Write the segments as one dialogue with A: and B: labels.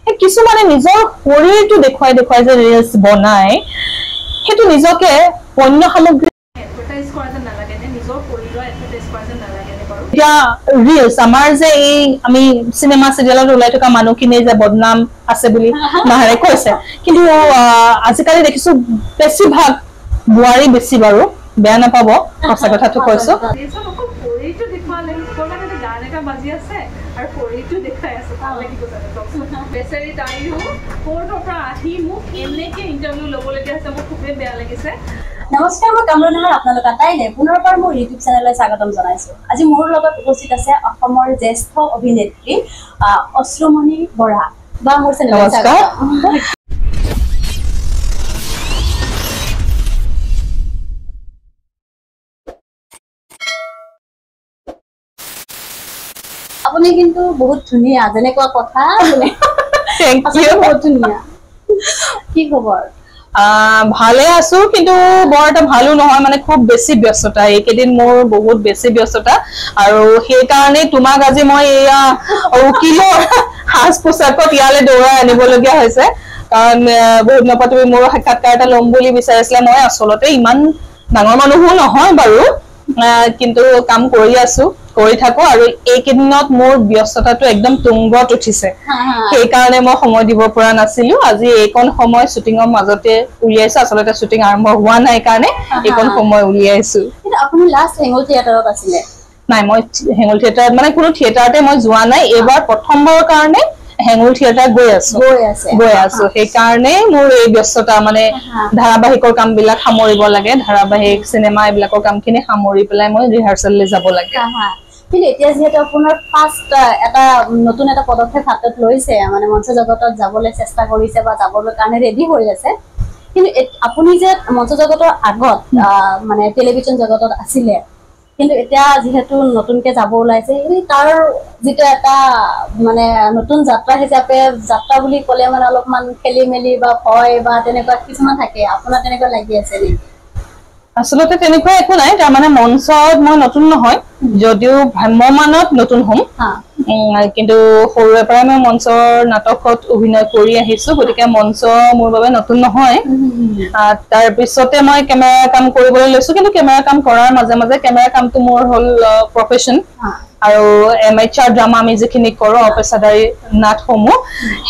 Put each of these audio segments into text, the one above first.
A: কিছুমানে নিজৰ শৰীৰটো দেখুৱাই দেখুৱাই যে ৰিলছ বনাই সেইটো নিজকে পণ্য সামগ্ৰী
B: এডভাৰটাইজ কৰা যেন নালাগে নে নিজৰ শৰীৰৰ এডভাৰটাইজ কৰা যেন নালাগে নে বাৰু
A: এতিয়া ৰিলছ আমাৰ যে এই আমি চিনেমা চিৰিয়েলত ওলাই থকা মানুহখিনি যে বদনাম আছে বুলি মাহাৰে কৈছে কিন্তু আজিকালি দেখিছো বেছিভাগ বোৱাৰী বেছি বাৰু বেয়া নাপাব সঁচা কথাটো কৈছো
B: শৰীৰটো দেখুৱালে মানে গান এটা বাজি আছে আৰু শৰীৰটো দেখাই আছে ভাল লাগিব জানে বেচাৰী তাইও কোৰ্টৰ পৰা আহি মোক এনেকে ইণ্টাৰভিউ ল'বলগীয়া আছে মোৰ খুবেই বেয়া লাগিছে
C: নমস্কাৰ মই কামৰুনাহাৰ আপোনালোক আটাইলে পুনৰবাৰ মোৰ ইউটিউব চেনেললৈ স্বাগতম জনাইছো আজি মোৰ লগত উপস্থিত আছে অসমৰ জ্যেষ্ঠ অভিনেত্ৰী অশ্ৰুমণি বৰা বা মোৰ চেনেললৈ স্বাগতম আপুনি কিন্তু বহুত ধুনীয়া যেনেকুৱা কথা মানে
A: থ্যাংক ইউ
C: বহুত ধুনীয়া কি খবৰ
A: ভালে আছো কিন্তু বৰ এটা ভালো নহয় মানে খুব বেছি ব্যস্ততা এইকেইদিন মোৰ বহুত বেছি ব্যস্ততা আৰু সেই কাৰণে তোমাক আজি মই এয়া উকিলৰ সাজ পোছাকত ইয়ালে দৌৰাই আনিবলগীয়া হৈছে কাৰণ বহুত নপা তুমি মোৰ সাক্ষাৎকাৰ এটা ল'ম বুলি বিচাৰিছিলা মই আচলতে ইমান ডাঙৰ মানুহো নহয় বাৰু কিন্তু কাম কৰি আছো কৰি থাকো আৰু এইকেইদিনত মোৰ ব্যস্ততাটো একদম তুংগত উঠিছে সেই কাৰণে মই সময় দিব পৰা নাছিলো আজি এইকণ সময় শুটিঙৰ মাজতে উলিয়াইছো আচলতে শুটিং আৰম্ভ হোৱা নাই কাৰণে এইকণ সময় উলিয়াইছো
C: কিন্তু আপুনি লাষ্ট হেঙুল থিয়েটাৰত আছিলে
A: নাই মই হেঙুল থিয়েটাৰত মানে কোনো থিয়েটাৰতে মই যোৱা নাই এবাৰ প্ৰথমবাৰৰ কাৰণে হেঙুল থিয়েটাৰ গৈ আছো সেই কাৰণে মোৰ এই ব্যস্ততা মানে ধাৰাবাহিকৰ কামবিলাক সামৰিব লাগে ধাৰাবাহিক চিনেমা এইবিলাকৰ কামখিনি সামৰি পেলাই মই ৰিহাৰ্চেললৈ যাব লাগে
C: কিন্তু এতিয়া যেহেতু আপোনাৰ ফাৰ্ষ্ট এটা নতুন এটা পদক্ষেপ হাতত লৈছে মানে মঞ্চ জগতত যাবলৈ চেষ্টা কৰিছে বা যাবলৈ কাৰণে ৰেডি হৈ আছে কিন্তু আপুনি যে মঞ্চ জগতৰ আগত মানে টেলিভিছন জগতত আছিলে কিন্তু এতিয়া যেহেতু নতুনকে যাব ওলাইছে তাৰ যেটা এটা মানে নতুন যাত্ৰা হিচাপে যাত্ৰা বুলি ক'লে মানে অলপমান খেলি মেলি বা ভয় বা তেনেকুৱা কিছুমান থাকে আপোনাৰ তেনেকুৱা লাগি আছে নেকি
A: আসলতে তেনেকুৱা একো নাই তাৰ মানে মঞ্চত মই নতুন নহয় যদিও ভ্ৰাম্যমানত নতুন হ'ম কিন্তু সৰুৰে পৰা মই মঞ্চৰ নাটকত অভিনয় কৰি আহিছো গতিকে মঞ্চ মোৰ বাবে নতুন নহয় তাৰ পিছতে মই কেমেৰা কাম কৰিবলৈ লৈছো কিন্তু কেমেৰা কাম কৰাৰ মাজে মাজে কেমেৰা কামটো মোৰ হ'ল প্ৰফেশ্যন আৰু এমেচাৰ ড্ৰামা আমি যিখিনি কৰোঁ অপেশাদাৰী নাটসমূহ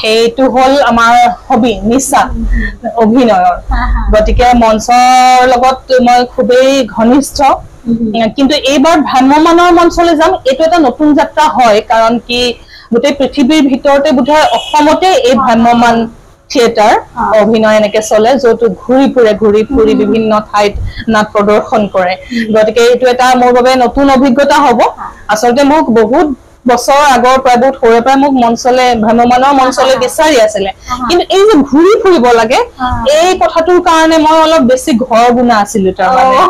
A: সেইটো হ'ল আমাৰ হবি নিচা অভিনয়ৰ গতিকে মঞ্চৰ লগত মই খুবেই ঘনিষ্ঠ কিন্তু এইবাৰ ভ্ৰাম্যমানৰ মঞ্চলৈ যাম এইটো এটা নতুন যাত্ৰা হয় কাৰণ কি গোটেই পৃথিৱীৰ ভিতৰতে বোধহয় অসমতে এই ভ্ৰাম্যমান থিয়েটাৰ অভিনয় এনেকে চলে য'ত ঘূৰি ফুৰি বিভিন্ন ঠাইত নাট প্ৰদৰ্শন কৰে গতিকে এইটো এটা মোৰ বাবে নতুন অভিজ্ঞতা হ'ব আচলতে মোক বহুত বছৰ আগৰ পৰা বহুত সৰুৰে পৰা মোক মঞ্চলে ভ্ৰাম্যমানৰ মঞ্চলে বিচাৰি আছিলে কিন্তু এই যে ঘূৰি ফুৰিব লাগে এই কথাটোৰ কাৰণে মই অলপ বেছি ঘৰ গুণা আছিলো তাৰমানে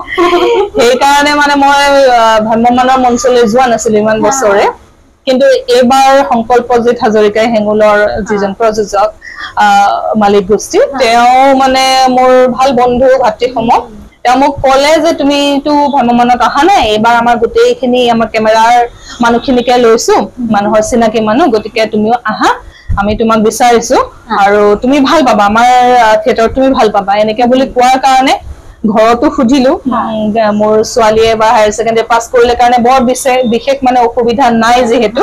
A: সেইকাৰণে মানে মই ভ্ৰাম্যমানৰ মঞ্চলৈ যোৱা নাছিলো ইমান বছৰে কিন্তু এইবাৰ সংকল্পজিৎ হাজৰিকাই হেঙুলৰ যিজন প্ৰযোজক মালিক গোষ্ঠী তেওঁ মানে মোৰ ভাল বন্ধু ভাতৃসম তেওঁ মোক ক'লে যে তুমিতো ভ্ৰাম্যমানত অহা নাই এইবাৰ আমাৰ গোটেইখিনি আমাৰ কেমেৰাৰ মানুহখিনিকে লৈছো মানুহৰ চিনাকি মানুহ গতিকে তুমিও আহা আমি তোমাক বিচাৰিছো আৰু তুমি ভাল পাবা আমাৰ থিয়েটাৰত তুমি ভাল পাবা এনেকে বুলি কোৱাৰ কাৰণে ঘৰতো খুজিলো মোৰ ছোৱালীয়ে বা হায়াৰ সেকেন্ডাৰী পাছ কৰিলে কাৰণে বৰ বিশেষ মানে অসুবিধা নাই যেহেতু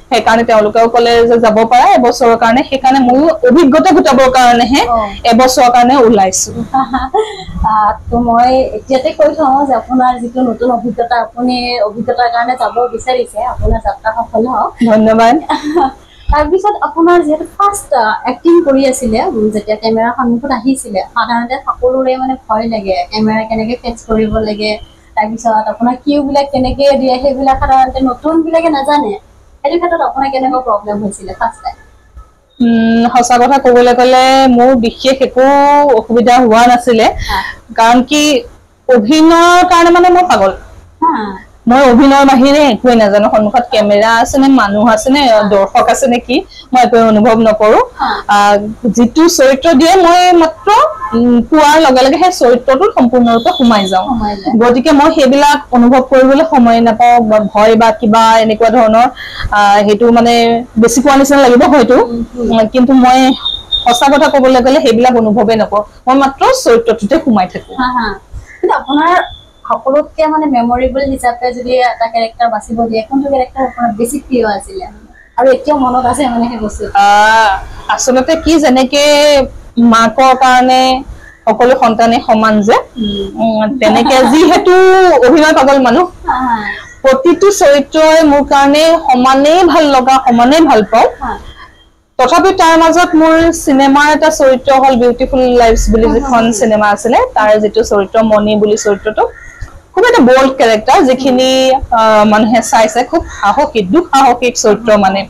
A: সেই কাৰণে তেওঁলোকেও ক'লে যে যাব পাৰা এবছৰৰ কাৰণে সেই কাৰণে মই অভিজ্ঞতা গোটাবৰ কাৰণেহে এবছৰৰ কাৰণে ওলাইছো
C: তো মই এতিয়াতে কৈ থওঁ যে আপোনাৰ যিটো নতুন অভিজ্ঞতা আপুনি অভিজ্ঞতাৰ কাৰণে যাব বিচাৰিছে আপোনাৰ যাত্ৰা সফল হওক
A: ধন্যবাদ
C: তাৰপিছত আপোনাৰ যেহেতু ফাৰ্ষ্ট এক্টিং কৰি আছিলে যেতিয়া কেমেৰাৰ সন্মুখত আহিছিলে সাধাৰণতে সকলোৰে মানে ভয় লাগে কেমেৰা কেনেকে ফেচ কৰিব লাগে তাৰপিছত আপোনাৰ কিউবিলাক কেনেকে দিয়ে সেইবিলাক সাধাৰণতে নতুনবিলাকে নাজানে সেইটো ক্ষেত্ৰত আপোনাৰ কেনেকুৱা প্ৰব্লেম হৈছিলে ফাৰ্ষ্ট টাইম
A: সঁচা কথা ক'বলৈ গ'লে মোৰ বিশেষ একো অসুবিধা হোৱা নাছিলে কাৰণ কি অভিনয়ৰ কাৰণে মানে মই পাগল মই অভিনয়ৰ বাহিৰে একোৱে নাজানো সন্মুখত কেমেৰা আছে নে মানুহ আছে নে দৰ্শক আছে নে কি মই একো অনুভৱ নকৰো যিটো চৰিত্ৰ দিয়ে মই মাত্ৰ পোৱাৰ লগে লগে সেই চৰিত্ৰটো সম্পূৰ্ণৰূপে সোমাই যাওঁ গতিকে মই সেইবিলাক অনুভৱ কৰিবলৈ সময় নাপাওঁ বা ভয় বা কিবা এনেকুৱা ধৰণৰ হেতু মানে বেছি কোৱা নিচিনা লাগিব হয়তো কিন্তু মই সঁচা কথা ক'বলৈ গ'লে সেইবিলাক অনুভৱে নকৰো মই মাত্ৰ চৰিত্ৰটোতে সোমাই থাকো
C: কিন্তু আপোনাৰ সকলোতকে মানে মেমৰেবল হিচাপে যদি এটা ক্যাৰেক্টাৰ বাছিব দিয়ে কোনটো ক্যাৰেক্টাৰ আপোনাৰ বেছি প্ৰিয় আছিল আৰু এতিয়াও মনত আছে মানে সেই বস্তু
A: আসলতে কি যেনেকে মাকৰ কাৰণে সকলো সন্তানে সমান যে তেনেকে যিহেতু অভিনয় পাগল মানুহ প্ৰতিটো চৰিত্ৰই মোৰ কাৰণে সমানেই ভাল লগা সমানেই ভাল পাওঁ তথাপি তাৰ মাজত মোৰ সিনেমাৰ এটা চৰিত্ৰ হল বিউটিফুল লাইফছ বুলি যিখন সিনেমা আছিলে তাৰ যেটো চৰিত্ৰ মনি বুলি চৰিত্ৰটো খুব এটা বোল্ড ক্যাৰেক্টাৰ যিখিনি মানুহে চাইছে খুব সাহসী দুঃসাহসী চৰিত্ৰ মানে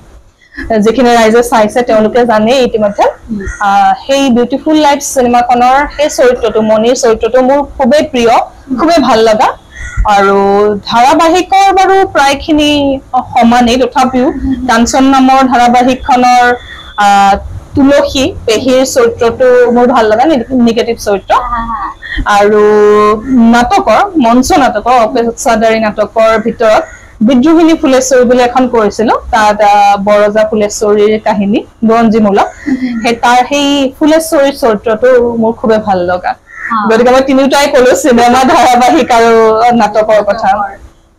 A: যিখিনি ৰাইজে চাইছে তেওঁলোকে জানে ইতিমধ্যে সেই বিউটিফুল লাইফছ সিনেমাখনৰ সেই চৰিত্ৰটো মনিৰ চৰিত্ৰটো মোৰ খুবেই প্ৰিয় খুবেই ভাল লগা আৰু ধাৰাবাহিকৰ বাৰু প্ৰায়খিনি সমানেই তথাপিও কাঞ্চন নামৰ ধাৰাবাহিকখনৰ তুলসী পেহীৰ চৰিত্ৰটো মোৰ ভাল লগা নিগেটিভ চৰিত্ৰ আৰু নাটকৰ মঞ্চ নাটকৰ অপেক্ষাদাৰী নাটকৰ ভিতৰত বিদ্ৰোহিনী ফুলেশ্বৰী বুলি এখন কৰিছিলো তাত বৰজা ফুলেশ্বৰীৰ কাহিনী বুৰঞ্জীমূলক সেই তাৰ সেই ফুলেশ্বৰীৰ চৰিত্ৰটো মোৰ খুবেই ভাল লগা গতিকে মই তিনিটাই ক'লো চিনেমা ধাৰাবাহিক আৰু নাটকৰ কথা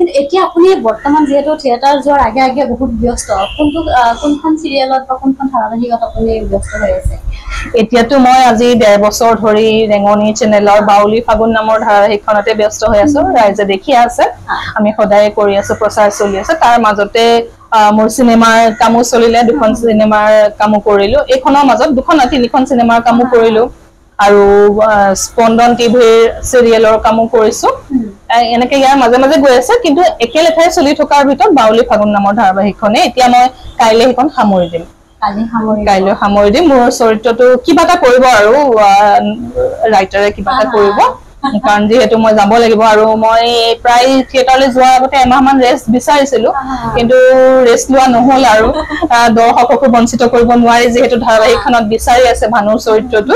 C: কিন্তু এতিয়া আপুনি বৰ্তমান যেহেতু থিয়েটাৰ যোৱাৰ আগে আগে বহুত ব্যস্ত কোনখন চিৰিয়েলত বা কোনখন ধাৰাবাহিকত আপুনি ব্যস্ত হৈ আছে
A: এতিয়াতো মই আজি 1.5 বছৰ ধৰি ৰেঙনি চেনেলৰ বাউলী ফাগুন নামৰ ধাৰাবাহিকখনতে ব্যস্ত হৈ আছো ৰাইজে দেখি আছে আমি সদায় কৰি আছো প্ৰচাৰ চলি আছে তাৰ মাজতে মোৰ সিনেমাৰ কামো চলিলে দুখন সিনেমাৰ কামো কৰিলো এইখনৰ মাজত দুখন তিনিখন সিনেমাৰ কামো কৰিলো আৰু স্পন্দন টিভিৰ চিৰিয়েলৰ কামো কৰিছো এনেকে ইয়াৰ মাজে মাজে গৈ আছে কিন্তু একেলেঠাই চলি থকাৰ ভিতৰত বাউলী ফাগুন নামৰ ধাৰাবাহিকখনে এতিয়া মই কাইলে সেইখন সামৰি দিম কাইলৈ সামৰি দিম মোৰ চৰিত্ৰটো কিবা এটা কৰিব আৰু ৰাইটাৰে কিবা এটা কৰিব কাৰণ যিহেতু মই যাব লাগিব আৰু মই প্ৰায় থিয়েটাৰলৈ যোৱাৰ আগতে এমাহমান ৰেষ্ট বিচাৰিছিলো কিন্তু ৰেষ্ট লোৱা নহল আৰু দৰ্শককো বঞ্চিত কৰিব নোৱাৰি যিহেতু ধাৰাবাহিকখনত বিচাৰি আছে ভানুৰ চৰিত্ৰটো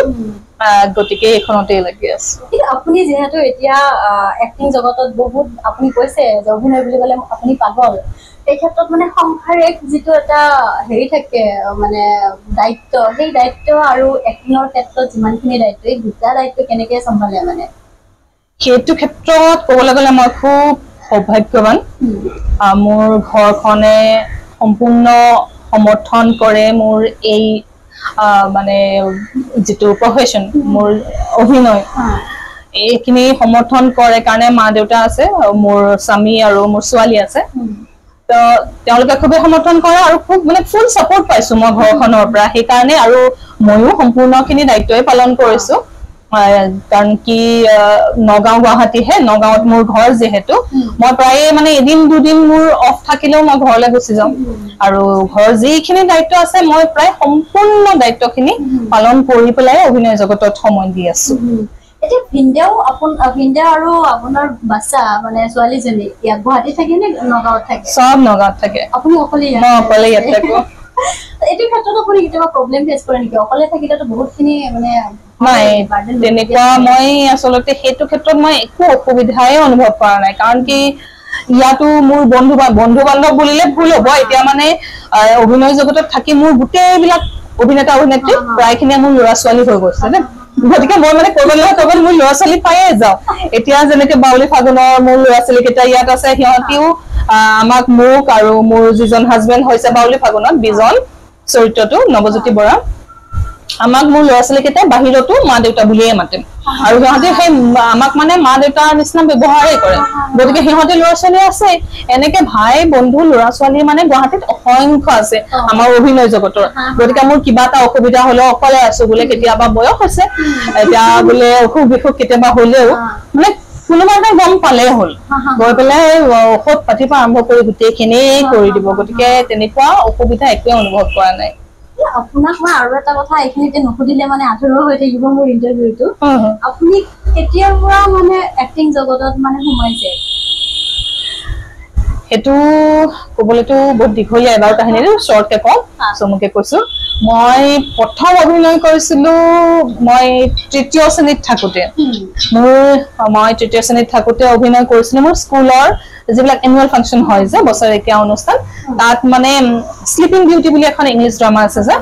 A: গতিকে এইখনতে লাগি আছে
C: আপুনি যেহেতু এতিয়া এক্টিং জগতত বহুত আপুনি কৈছে যে অভিনয় বুলি ক'লে আপুনি পাগল এই ক্ষেত্ৰত মানে সংসাৰিক যিটো এটা হেৰি থাকে মানে দায়িত্ব সেই দায়িত্ব আৰু এক্টিঙৰ ক্ষেত্ৰত যিমানখিনি দায়িত্ব এই দুটা দায়িত্ব কেনেকে চম্ভালে মানে
A: সেইটো ক্ষেত্ৰত ক'বলৈ গ'লে মই খুব সৌভাগ্যৱান মোৰ ঘৰখনে সম্পূৰ্ণ সমৰ্থন কৰে মোৰ এই মানে যেটো প্ৰফেশন মোৰ অভিনয় এইখিনি সমৰ্থন কৰে কাৰণে মা দেউতা আছে মোৰ স্বামী আৰু মোৰ ছোৱালী আছে তো তেওঁলোকে খুবেই সমৰ্থন কৰে আৰু খুব মানে ফুল সাপোৰ্ট পাইছো মই ঘৰখনৰ পৰা সেই কাৰণে আৰু ময়ো সম্পূৰ্ণখিনি দায়িত্বই পালন কৰিছো কাৰণ কি নগাঁও গুৱাহাটী হে নগাঁৱত মোৰ ঘৰ যেহেতু মই প্ৰায় মানে এদিন দুদিন মোৰ অফ থাকিলেও মই ঘৰলৈ গুচি যাওঁ আৰু ঘৰ যিখিনি দায়িত্ব আছে মই প্ৰায় সম্পূৰ্ণ দায়িত্বখিনি পালন কৰি পেলাই অভিনয় জগতত সময় দি আছো
C: এতিয়া ভিন্দেও আৰু আপোনাৰ বাচ্চা মানে ছোৱালীজনী ইয়াত গুৱাহাটী থাকে নে নগাঁৱত থাকে
A: সব নগাঁৱত থাকে
C: আপুনি অকলে
A: ইয়াত থাকো
C: এইটো ক্ষেত্ৰত আপুনি কেতিয়াবা প্ৰব্লেম ফেচ কৰে নেকি অকলে থাকিলেতো বহুতখিনি মানে
A: নাই তেনেকুৱা মই আসলতে সেইটো ক্ষেত্ৰত মই একো অসুবিধাই অনুভৱ কৰা নাই কাৰণ কি ইয়াতো মোৰ বন্ধু বান্ধৱ বুলিলে ভুল হ'ব এতিয়া মানে অভিনয় জগতত থাকি মোৰ গোটেইবিলাক অভিনেতা অভিনেত্ৰী প্ৰায়খিনিয়ে মোৰ ল'ৰা ছোৱালী হৈ গৈছে নে গতিকে মই মানে ক'বলৈ মোৰ ল'ৰা ছোৱালী পায়ে যাওঁ এতিয়া যেনেকে বাউলী ফাগুনৰ মোৰ ল'ৰা ছোৱালী কেইটা ইয়াত আছে সিহঁতিও আমাক মোক আৰু মোৰ যিজন হাজবেণ্ড হৈছে বাউলী ফাগুনত বিজন চৰিত্ৰটো নৱজ্যোতি বৰা আমাক মোৰ ল'ৰা ছোৱালী কেইটা বাহিৰতো মা দেউতা বুলিয়ে মাতে আৰু সিহঁতে সেই আমাক মানে মা দেউতাৰ নিচিনা ব্যৱহাৰেই কৰে গতিকে সিহঁতে ল'ৰা ছোৱালী আছে এনেকে ভাই বন্ধু ল'ৰা ছোৱালী মানে গুৱাহাটীত অসংখ্য আছে আমাৰ অভিনয় জগতৰ গতিকে মোৰ কিবা এটা অসুবিধা হলেও অকলে আছো বোলে কেতিয়াবা বয়স হৈছে এতিয়া বোলে অসুখ বিসুখ কেতিয়াবা হলেও মানে কোনোবা এটা গম পালে হ'ল গৈ পেলাই ঔষধ পাতিৰ পৰা আৰম্ভ কৰি গোটেইখিনি কৰি দিব গতিকে তেনেকুৱা অসুবিধা একোৱে অনুভৱ কৰা নাই
C: আপোনাক মই আৰু এটা কথা এইখিনিতে নুসুধিলে মানে আধৰুৱা হৈ থাকিব মোৰ ইন্টাৰভিউটো আপুনি কেতিয়াৰ পৰা মানে এক্টিং জগতত মানে সোমাইছে
A: হেতু কবলেতো বহুত দীঘলীয়া এবাৰ কাহিনীটো শৰ্টকে কম চমুকে কৈছো মই প্ৰথম অভিনয় কৰিছিলো মই তৃতীয় শ্ৰেণীত থাকোতে মই তৃতীয় শ্ৰেণীত থাকোতে অভিনয় কৰিছিলো মোৰ স্কুলৰ যিবিলাক এনুৱেল ফাংচন হয় যে বছৰেকীয়া অনুষ্ঠান তাত মানে স্লিপিং বিউটি বুলি এখন ইংলিছ ড্ৰামা আছে যে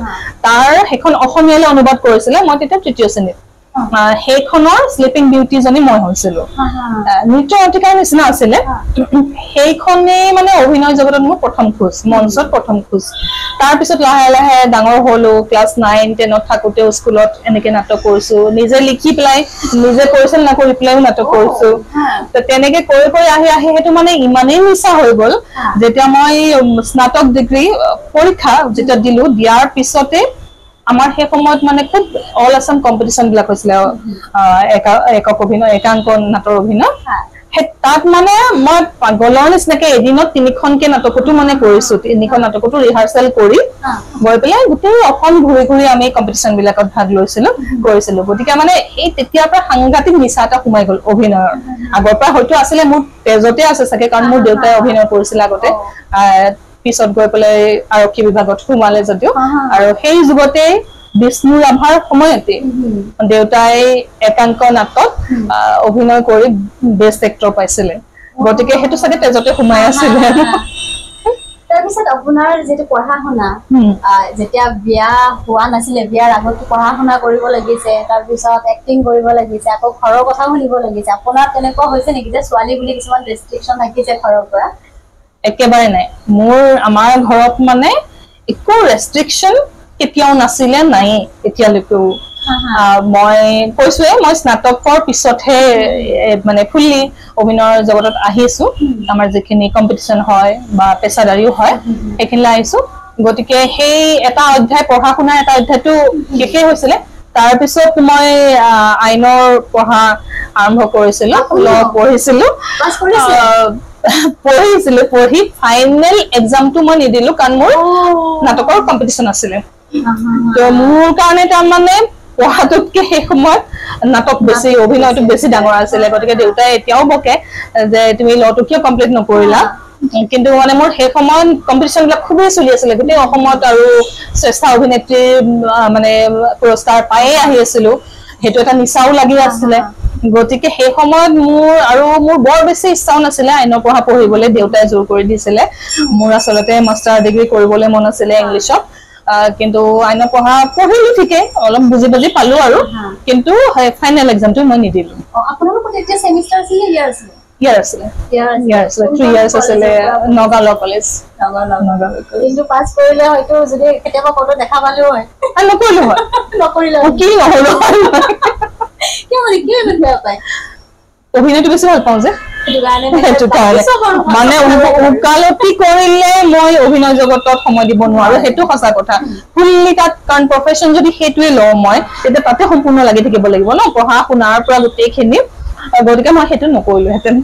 A: তাৰ সেইখন অসমীয়ালৈ অনুবাদ কৰিছিলে মই তেতিয়া তৃতীয় শ্ৰেণীত সেইখনৰ স্লিপিং বিউটি জনী মই হৈছিলো নৃত্য অতিকাৰ নিচিনা আছিলে সেইখনে মানে অভিনয় জগতত মোৰ প্ৰথম খোজ মঞ্চত প্ৰথম খোজ তাৰ পিছত লাহে লাহে ডাঙৰ হলো ক্লাছ 9 10ত থাকোতে স্কুলত এনেকে নাটক কৰিছো নিজে লিখি পেলাই নিজে কৰিছিল না কৰি পেলাইও নাটক কৰিছো তো তেনেকে কৰি কৰি আহি আহি হেতু মানে ইমানেই নিচা হৈ গল যেতিয়া মই স্নাতক ডিগ্ৰী পৰীক্ষা যেতিয়া দিলো দিয়াৰ পিছতে আমাৰ সেই সময়ত মানে খুব অল আসাম কম্পিটিশন বিলাক হৈছিল একক অভিনয় একাংকন নাটৰ অভিনয় তাত মানে মই পাগলৰ নিচিনাকে এদিনত 3খনকে নাটকটো মানে কৰিছো 3খন নাটকটো ৰিহাৰ্সেল কৰি গৈ পেলাই গোটেই অসম ঘূৰি ঘূৰি আমি কম্পিটিশন বিলাকত ভাগ লৈছিলো কৰিছিলো গতিকে মানে এই তেতিয়াৰ পৰা সাংঘাতিক নিচা এটা সোমাই গল অভিনয়ৰ আগৰ পৰা হয়তো আছিলে মোৰ তেজতে আছে চাগে কাৰণ মোৰ দেউতাই অভিনয় কৰিছিল আগতে পিছত গৈ পেলাই আৰক্ষী বিভাগত সোমালে যদিও আৰু সেই যুগতে বিষ্ণু ৰাভাৰ সময়তে দেউতাই একাংক নাটক অভিনয় কৰি বেষ্ট এক্টৰ পাইছিলে গতিকে হেতু চাগে তেজতে সোমাই আছিলে
C: তাৰপিছত আপোনাৰ যেটো পঢ়া শুনা যেতিয়া বিয়া হোৱা নাছিলে বিয়াৰ আগত পঢ়া শুনা কৰিব লাগিছে তাৰপিছত এক্টিং কৰিব লাগিছে আকৌ ঘৰৰ কথা শুনিব লাগিছে আপোনাৰ তেনেকুৱা হৈছে নেকি যে ছোৱালী বুলি কিছুমান ৰেষ্ট্ৰিকশন থাকিছে ঘৰৰ পৰা
A: একেবাৰে নাই মোৰ আমাৰ ঘৰত মানে একো ৰেষ্ট্ৰিকশন কেতিয়াও নাছিলে নাই এতিয়ালৈকেও মই কৈছোৱে মই স্নাতকৰ পিছতহে মানে ফুলি অভিনয়ৰ জগতত আহিছো আমাৰ যিখিনি কম্পিটিশন হয় বা পেছাদাৰীও হয় সেইখিনি আহিছো গতিকে সেই এটা অধ্যায় পঢ়া শুনা এটা অধ্যায়টো শেষে হৈছিলে তাৰ পিছত মই আইনৰ পঢ়া আৰম্ভ কৰিছিলো ল পঢ়িছিলো পঢ়ি ফাইনেল এক্সামটো মই নিদিলো কাৰণ মোৰ নাটকৰ কম্পিটিশন আছিলে তো মোৰ কাৰণে তাৰ মানে পঢ়াটোতকে সেই সময়ত নাটক বেছি অভিনয়টো বেছি ডাঙৰ আছিলে গতিকে দেউতাই এতিয়াও বকে যে তুমি লটো কিয় কমপ্লিট নকৰিলা কিন্তু মানে মোৰ সেই সময়ত কম্পিটিশন বিলাক খুবেই চলি আছিলে গোটেই অসমত আৰু শ্ৰেষ্ঠ অভিনেত্ৰী মানে পুৰস্কাৰ পায়ে আহি আছিলো হেতু এটা নিচাও লাগি আছিলে গতিকে সেই সময়ত মোৰ বৰ বেছি ইচ্ছাও নাছিলে আইনৰ পঢ়া পঢ়িবলৈ দেউতাই জোৰ কৰি দিছিলে মোৰ আসলতে মাষ্টাৰ ডিগ্ৰী কৰিবলৈ মন আছিলে ইংলিছত কিন্তু আইনৰ পঢ়া পঢ়িলো ঠিকে অলপ বুজি বুজি পালো আৰু কিন্তু ফাইনেল এক্সামটো মই নিদিলো
C: আপোনালোকৰ তেতিয়া সেমিষ্টাৰ আছিল ইয়াৰ আছিল
A: ইয়াৰ আছিলে 3 ইয়াৰ্স আছিলে নগাঁও কলেজ
C: কিন্তু পাছ কৰিলে হয়তো যদি কেতিয়াবা ফটো দেখা পালেও হয় নকৰিলে
A: কি নহলো
C: কি বেয়া পায়
A: অভিনয়টো বেছি ভাল পাওঁ যে মানে উকালতি কৰিলে মই অভিনয় জগতত সময় দিব নোৱাৰো সেইটো সঁচা কথা ফুল্লি তাত কাৰণ প্ৰফেশ্যন যদি সেইটোৱে লওঁ মই তেতিয়া তাতে সম্পূৰ্ণ লাগি থাকিব লাগিব ন পঢ়া শুনাৰ পৰা গোটেইখিনি গতিকে মই সেইটো নকৰিলোহেঁতেন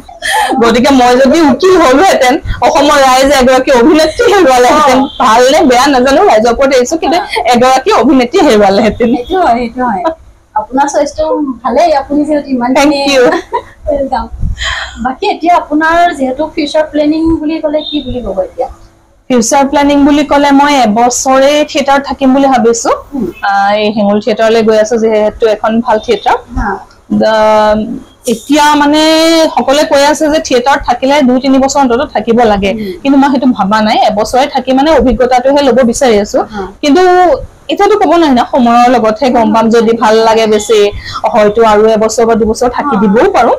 A: গতিকে মই যদি উকিল হলোহেঁতেন অসমৰ ৰাইজে এগৰাকী অভিনেত্ৰী হেৰুৱালেহেঁতেন ভাল নে বেয়া নাজানো ৰাইজৰ ওপৰত এৰিছো কিন্তু এগৰাকী অভিনেত্ৰী হেৰুৱালেহেঁতেন
C: সেইটো হয় আপোনাৰ স্বাস্থ্য ভালেই আপুনি যেহেতু ইমান বাকি এতিয়া আপোনাৰ যেহেতু ফিউচাৰ প্লেনিং বুলি ক'লে কি বুলি ক'ব এতিয়া
A: ফিউচাৰ প্লেনিং বুলি ক'লে মই এবছৰে থিয়েটাৰ থাকিম বুলি ভাবিছো এই হেঙুল থিয়েটাৰলৈ গৈ আছো যেহেতু এখন ভাল থিয়েটাৰ এতিয়া মানে সকলে কৈ আছে যে থিয়েটাৰত থাকিলে 2-3 বছৰ অন্তত থাকিব লাগে কিন্তু মই সেইটো ভাবা নাই এবছৰে থাকি মানে অভিজ্ঞতাটোহে ল'ব বিচাৰি আছো কিন্তু এতিয়াতো ক'ব নাই না সময়ৰ লগতহে গম পাম যদি ভাল লাগে বেছি হয়তো আৰু এবছৰ বা 2 বছৰ থাকি দিবও পাৰো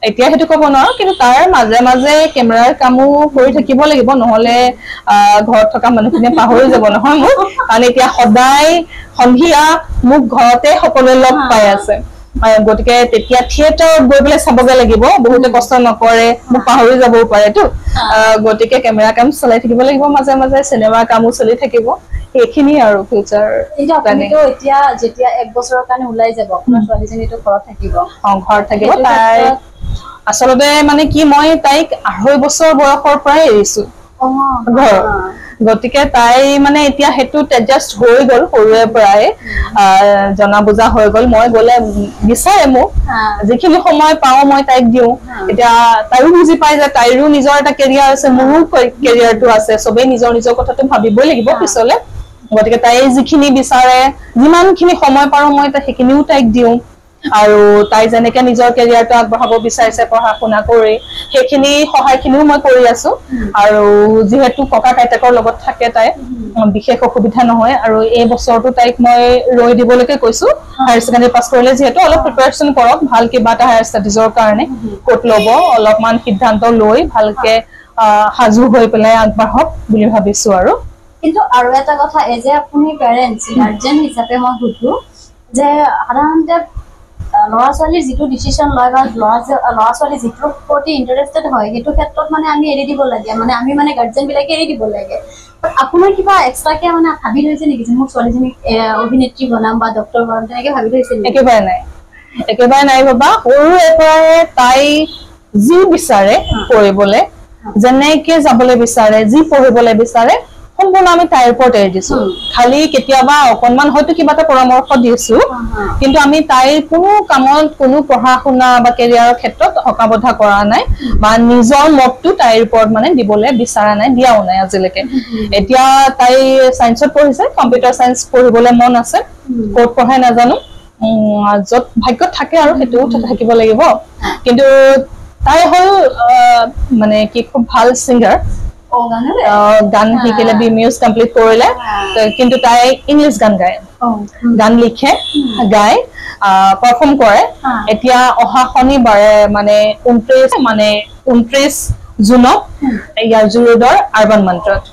A: এতিয়া হেতু ক'ব নোৱাৰো কিন্তু তাৰ মাজে মাজে কেমেৰাৰ কামো কৰি থাকিব লাগিব নহলে ঘৰত থকা মানুহখিনিয়ে পাহৰি যাব নহয় মোক কাৰণ এতিয়া সদায় সন্ধিয়া মোক ঘৰতে সকলোৱে লগ পাই আছে গতিকে তেতিয়া থিয়েটাৰত গৈ পেলাই চাবগে লাগিব বহুতে কষ্ট নকৰে মোক পাহৰি যাবও পাৰেতো গতিকে কেমেৰা কাম চলাই থাকিব লাগিব মাজে মাজে সিনেমা কামো চলি থাকিব এইখিনি আৰু ফিউচাৰ
C: এটা আপুনিতো এতিয়া যেতিয়া 1 বছৰৰ কাৰণে ওলাই যাব আপোনাৰ ছোৱালীজনীটো ঘৰত থাকিব
A: ঘৰত থাকিব তাই আসলতে মানে কি মই তাইক 2.5 বছৰ বয়সৰ পৰাই এৰিছো ঘৰ গতিকে তাই মানে এতিয়া হেতু এডজাস্ট হৈ গল সৰুৰে পৰাই জনা বুজা হৈ গল মই গলে বিচাৰে মোক যিখিনি সময় পাওঁ মই তাইক দিওঁ এতিয়া তাইও বুজি পাই যে তাইৰো নিজৰ এটা কেৰিয়াৰ আছে মোৰো কেৰিয়াৰটো আছে সবেই নিজৰ নিজৰ কথাটো ভাবিবই লাগিব পিছলে গতিকে তাই যিখিনি বিচাৰে যিমানখিনি সময় পাৰো মই সেইখিনিও তাইক দিওঁ আৰু তাই যেনেকে নিজৰ কেৰিয়াৰটো আগবঢ়াব বিচাৰিছে পঢ়া শুনা কৰি সেইখিনি সহায়খিনিও মই কৰি আছো আৰু যিহেতু ককা আইতাকৰ লগত থাকে তাই বিশেষ অসুবিধা নহয় আৰু এই বছৰটো তাইক মই ৰৈ দিবলৈকে কৈছো হায়াৰ ছেকেণ্ডাৰী পাছ কৰিলে যিহেতু অলপ প্ৰিপাৰেচন কৰক ভাল কিবা এটা হায়াৰ ষ্টাডিজৰ কাৰণে ক'ত ল'ব অলপমান সিদ্ধান্ত লৈ ভালকে সাজু হৈ পেলাই আগবাঢ়ক বুলি ভাবিছো আৰু
C: কিন্তু আৰু এটা কথা এজ এ আপুনি পেৰেণ্টছ গাৰ্জেন হিচাপে মই সুধো যে সাধাৰণতে ল'ৰা ছোৱালীৰ যিটো ডিচিশ্যন লয় বা ল'ৰা ছোৱালী যিটোৰ প্ৰতি ইণ্টাৰেষ্টেড হয় সেইটো ক্ষেত্ৰত মানে আমি এৰি দিব লাগে মানে আমি মানে গাৰ্জেন বিলাকে এৰি দিব লাগে আপোনাৰ কিবা এক্সট্ৰাকে মানে ভাবি থৈছে নেকি যে মোৰ ছোৱালীজনীক অভিনেত্ৰী বনাম বা ডক্টৰ বনাম তেনেকে ভাবি থৈছে
A: একেবাৰে নাই বাবা সৰুৰে পৰাই তাই যি বিচাৰে কৰিবলৈ যেনেকে যাবলৈ বিচাৰে যি পঢ়িবলৈ বিচাৰে সম্পূৰ্ণ আমি তাইৰ ওপৰত এৰি দিছো খালি কেতিয়াবা অকণমান হয়তো কিবা এটা পৰামৰ্শ দিছো কিন্তু আমি তাইৰ কোনো কামত কোনো পঢ়া শুনা বা কেৰিয়াৰৰ ক্ষেত্ৰত হকাবদ্ধা কৰা নাই বা নিজৰ মতটো তাইৰ ওপৰত মানে দিবলৈ বিচৰা নাই দিয়াও নাই আজিলৈকে এতিয়া তাই সায়েন্সত পঢ়িছে কম্পিউটাৰ সায়েন্স পঢ়িবলৈ মন আছে ক'ত পঢ়াই নাজানো য'ত ভাগ্যত থাকে আৰু সেইটোও থাকিব লাগিব কিন্তু তাই হ'ল মানে কি খুব ভাল সিংগাৰ গান শিকিলে BMUs কমপ্লিট কৰিলে কিন্তু তাই ইংলিছ গান গায় গান লিখে গায় পাৰফৰ্ম কৰে এতিয়া অহা শনিবাৰে মানে 29 জুনত ইয়াৰ জুৰুডৰ আৰবান মন্ত্ৰত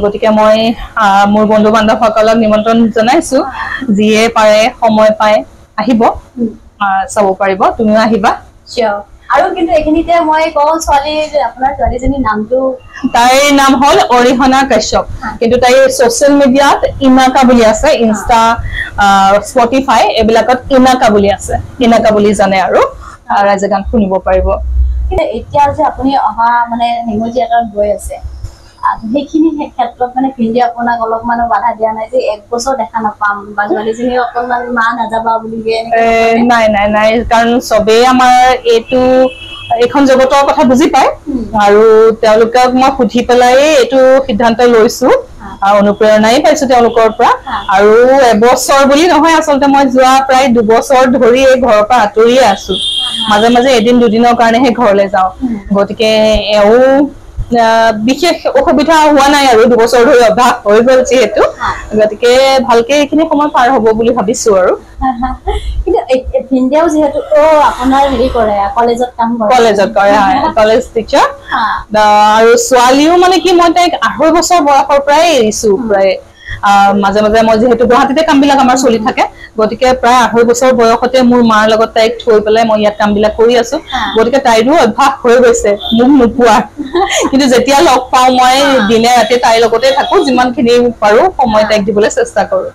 A: গতিকে মই মোৰ বন্ধু বান্ধৱসকলক নিমন্ত্ৰণ জনাইছো যিয়ে পাৰে সময় পায় আহিব চাব পাৰিব তুমিও আহিবা
C: আৰু কিন্তু এখিনিতে মই কওঁ আপোনাৰ ছোৱালীজনীৰ নামটো
A: তাইৰ নাম হ'ল অৰিহনা কাশ্যপ কিন্তু তাই সোশ্যাল মিডিয়াত ইনাকা বুলি আছে ইনষ্টা স্পটিফাই এইবিলাকত ইনাকা বুলি আছে ইনাকা বুলি জানে আৰু ৰাইজে গান শুনিব পাৰিব
C: কিন্তু এতিয়া যে আপুনি অহা মানে হেঙুল থিয়েটাৰত গৈ আছে সেইখিনি ক্ষেত্ৰত মানে ভিন্দি আপোনাক অলপমানো বাধা দিয়া নাই যে এক বছৰ দেখা নাপাম বা ছোৱালীজনী অকণমান মা নাযাবা বুলি
A: নাই কাৰণ চবেই আমাৰ এইখন জগতৰ কথা বুজি পায় আৰু তেওঁলোকক মই সুধি পেলাই এইটো সিদ্ধান্ত লৈছো অনুপ্ৰেৰণাই পাইছো তেওঁলোকৰ পৰা আৰু এবছৰ বুলি নহয় আচলতে মই যোৱা প্ৰায় 2 বছৰ ধৰি এই ঘৰৰ পৰা আঁতৰিয়ে আছো মাজে মাজে এদিন দুদিনৰ কাৰণেহে ঘৰলৈ যাওঁ গতিকে এও বিশেষ অসুবিধা হোৱা নাই আৰু 2 বছৰ ধৰি অভ্যাস হৈ গ'ল যিহেতু গতিকে ভালকে এইখিনি সময় পাৰ হ'ব বুলি ভাবিছো আৰু
C: কিন্তু ভিন্দিয়াও যিহেতু আপোনাৰ হেৰি কৰে কলেজত কাম কৰে
A: কলেজ টিচাৰ আৰু ছোৱালীও মানে কি মই তাইক 2.5 বছৰ বয়সৰ পৰাই এৰিছো প্ৰায় মাজে মাজে মই যেহেতু গুৱাহাটীতে কামবিলাক আমাৰ চলি থাকে গতিকে প্ৰায় 2.5 বছৰ বয়সতে মোৰ মাৰ লগত তাইক থৈ পেলাই মই ইয়াত কামবিলাক কৰি আছো গতিকে তাইৰো অভ্যাস হৈ গৈছে মোক নোপোৱা কিন্তু যেতিয়া লগ পাওঁ মই দিনে ৰাতি তাইৰ লগতে থাকো যিমানখিনি পাৰো সময় তাইক দিবলৈ চেষ্টা কৰো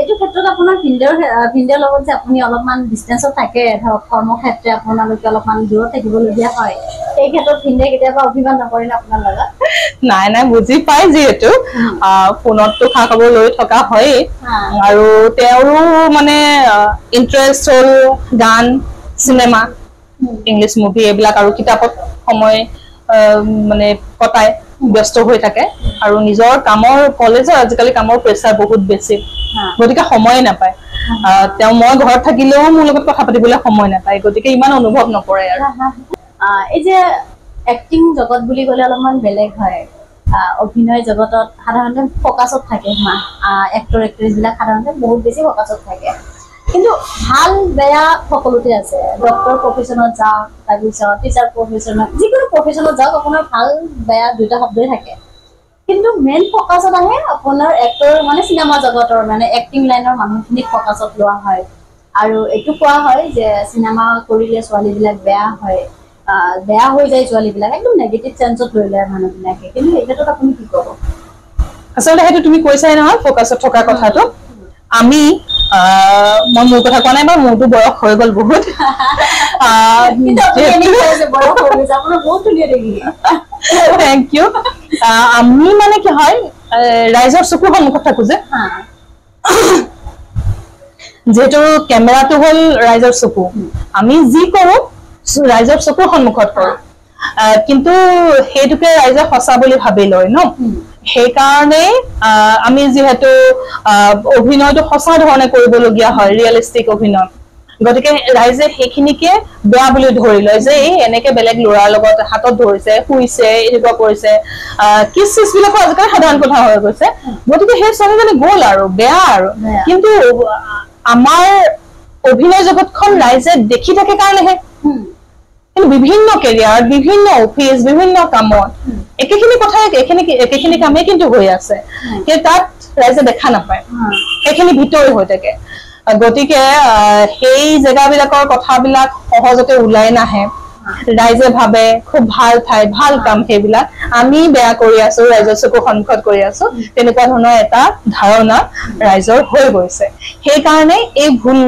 C: এইটো ক্ষেত্ৰত আপোনাৰ ভিন্দিয়াৰ লগত যে আপুনি অলপমান ডিষ্টেন্সত থাকে ধৰক কৰ্মক্ষেত্ৰে আপোনালোকে অলপমান দূৰত থাকিবলগীয়া হয় এই ক্ষেত্ৰত ভিন্দিয়াই কেতিয়াবা অভিমান নকৰে নে আপোনাৰ লগত
A: নাই বুজি পাই যিহেতু ফোনতটো খা খবৰ লৈ থকা হয় আৰু তেওঁৰো মানে ইন্টাৰেষ্ট হ'ল গান চিনেমা ইংলিছ মুভি এইবিলাক আৰু কিতাপত সময় মানে কটাই ব্যস্ত হৈ থাকে আৰু নিজৰ কামৰ কলেজৰ আজিকালি কামৰ প্ৰেছাৰ বহুত বেছি গতিকে সময় নাপায় তেওঁ মই ঘৰত থাকিলেও মোৰ লগত কথা পাতিবলৈ সময় নাপায় গতিকে ইমান অনুভৱ নকৰে আৰু
C: এই যে এক্টিং জগত বুলি ক'লে অলপমান বেলেগ হয় অভিনয় জগতত সাধাৰণতে ফকাছত থাকে এক্টৰ এক্ট্ৰেছবিলাক সাধাৰণতে বহুত বেছি ফকাছত থাকে কিন্তু ভাল বেয়া সকলোতে আছে ডক্টৰ প্ৰফেশ্যনত যাওক তাৰপিছত টিচাৰ প্ৰফেশ্যনত যিকোনো প্ৰফেশ্যনত যাওক আপোনাৰ ভাল বেয়া দুটা শব্দই থাকে কিন্তু মেইন ফকাছত আহে আপোনাৰ এক্টৰ মানে চিনেমা জগতৰ মানে এক্টিং লাইনৰ মানুহখিনিক ফকাছত লোৱা হয় আৰু এইটো কোৱা হয় যে চিনেমা কৰিলে ছোৱালীবিলাক বেয়া হৈ যায় ছোৱালীবিলাক একদম নেগেটিভ চেঞ্চত লৈ লয় মানুহবিলাকে কিন্তু এই ক্ষেত্ৰত আপুনি কি ক'ব
A: আচলতে সেইটো তুমি কৈছাই নহয় ফকাছত থকা কথাটো আমি মই মোৰ কথা কোৱা নাই বাৰু মোৰতো বয়স হৈ গ'ল বহুত Thank you. আমি মানে কি হয় ৰাইজৰ চকুৰ সন্মুখত থাকো যে যেহেতু কেমেৰাটো হ'ল ৰাইজৰ চকু আমি যি কৰো ৰাইজৰ চকুৰ সন্মুখত কৰো কিন্তু সেইটোকে ৰাইজে সঁচা বুলি ভাবি লয় ন সেইকাৰণে আমি যেহেতু অভিনয়টো সঁচা ধৰণে কৰিবলগীয়া হয় ৰিয়েলিষ্টিক অভিনয় গতিকে ৰাইজে সেইখিনিকে বেয়া বুলি ধৰি লয় যে এই এনেকে বেলেগ ল'ৰাৰ লগত হাতত ধৰিছে শুইছে এনেকুৱা কৰিছে কিছ চিছ বিলাকো আজিকালি সাধাৰণ কথা হৈ গৈছে গতিকে সেই ছোৱালীজনী গ'ল আৰু বেয়া আৰু কিন্তু আমাৰ অভিনয় জগতখন ৰাইজে দেখি থাকে কাৰণেহে কিন্তু বিভিন্ন কেৰিয়াৰ বিভিন্ন অফিচ বিভিন্ন কামত একেখিনি কথাই একেখিনি কামেই কিন্তু হৈ আছে কিন্তু তাত ৰাইজে দেখা নাপায় সেইখিনি ভিতৰি হৈ থাকে গতিকে সেই জেগাবিলাকৰ কথাবিলাক সহজতে ওলাই নাহে ৰাইজে ভাবে খুব ভাল ঠাই ভাল কাম সেইবিলাক আমি বেয়া কৰি আছো ৰাইজৰ চকু সন্মুখত কৰি আছো তেনেকুৱা ধৰণৰ এটা ধাৰণা ৰাইজৰ হৈ গৈছে সেইকাৰণে এই ভুল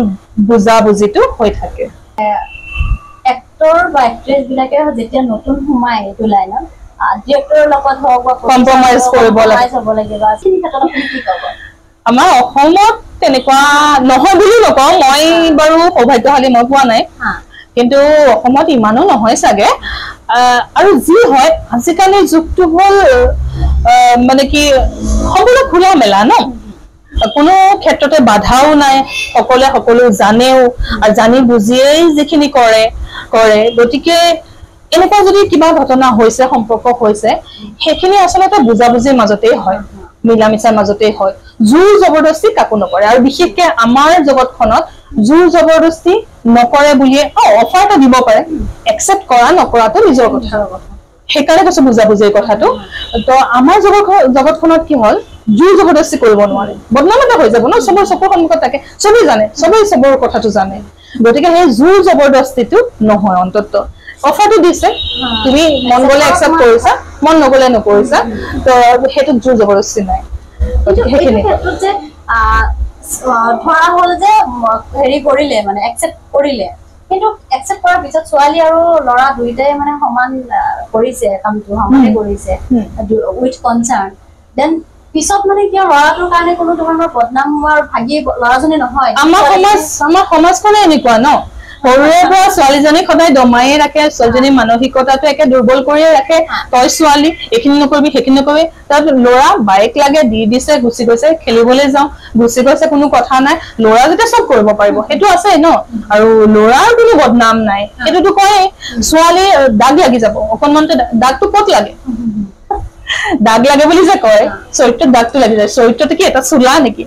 A: বুজাবুজিটো হৈ থাকে
C: এক্টৰ বা এক্ট্ৰেছ বিলাকে যেতিয়া নতুন সোমাই এইটো লাইনত ডিৰেক্টৰৰ লগত হওক বা
A: কম্প্ৰমাইজ কৰিব
C: লাগে বা চিনি ক্ষেত্ৰত আপুনি কি ক'ব
A: আমাৰ অসমত তেনেকুৱা নহয় বুলি নকওঁ মই বাৰু সৌভাগ্যশালী মই পোৱা নাই কিন্তু অসমত ইমানো নহয় চাগে আৰু যি হয় আজিকালি যুগটো হ'ল মানে কি সকলো খোলা মেলা ন কোনো ক্ষেত্ৰতে বাধাও নাই সকলোৱে সকলো জানেও আৰু জানি বুজিয়েই যিখিনি কৰে গতিকে এনেকুৱা যদি কিবা ঘটনা হৈছে সম্পৰ্ক হৈছে সেইখিনি আচলতে বুজাবুজিৰ মাজতেই হয় মিলা মিছাৰ মাজতেই হয় জোৰ জবৰদস্তি কাকো নকৰে আৰু বিশেষকে আমাৰ জগতখনত জোৰ জবৰদস্তি নকৰে বুলিয়ে অফাৰ এটা দিব পাৰে একচেপ্ট কৰা নকৰাটো নিজৰ কথা সেইকাৰণে কৈছো বুজাবুজিৰ কথাটো তো আমাৰ জগতখনত কি হ'ল জোৰ জবৰদস্তি কৰিব নোৱাৰে বদনাম এটা হৈ যাব ন চবৰ চকুৰ সন্মুখত থাকে চবেই জানে চবেই চবৰ কথাটো জানে গতিকে সেই জোৰ জবৰদস্তিটো নহয় অন্তত অফাৰটো দিছে তুমি মন গলে একচেপ্ট কৰিছা মন নগলে নকৰিছা তো সেইটো জোৰ জবৰদস্তি নাই
C: সেইখিনি ক্ষেত্ৰত যে ধৰা হ'ল যে হেৰি কৰিলে মানে একচেপ্ট কৰিলে কিন্তু একচেপ্ট কৰাৰ পিছত ছোৱালী আৰু ল'ৰা দুইটাই মানে সমান কৰিছে কামটো সমানে কৰিছে উইথ কনচাৰ্ন দেন পিছত মানে কিয় ল'ৰাটোৰ কাৰণে কোনো ধৰণৰ বদনাম হোৱাৰ ভাগি ল'ৰাজনী নহয়
A: আমাৰ সমাজখনে এনেকুৱা ন সৰুৰে পৰা ছোৱালীজনীক সদায় দমায়ে ৰাখে ছোৱালীজনীৰ মানসিকতাটো একে দুৰ্বল কৰিয়ে ৰাখে তই ছোৱালী এইখিনি নকৰিবি সেইখিনি নকৰিবি তাত ল'ৰা বাইক লাগে দি দিছে গুচি গৈছে খেলিবলৈ যাওঁ গুচি গৈছে কোনো কথা নাই ল'ৰা যেতিয়া চব কৰিব পাৰিব সেইটো আছে ন আৰু ল'ৰাৰ কোনো বদনাম নাই সেইটোতো কয় ছোৱালী দাগ লাগি যাব অকণমানতে দাগটো ক'ত লাগে দাগ লাগে বুলি যে কয় চৰিত্ৰত দাগটো লাগি যায় চৰিত্ৰটো কি এটা চোলা নেকি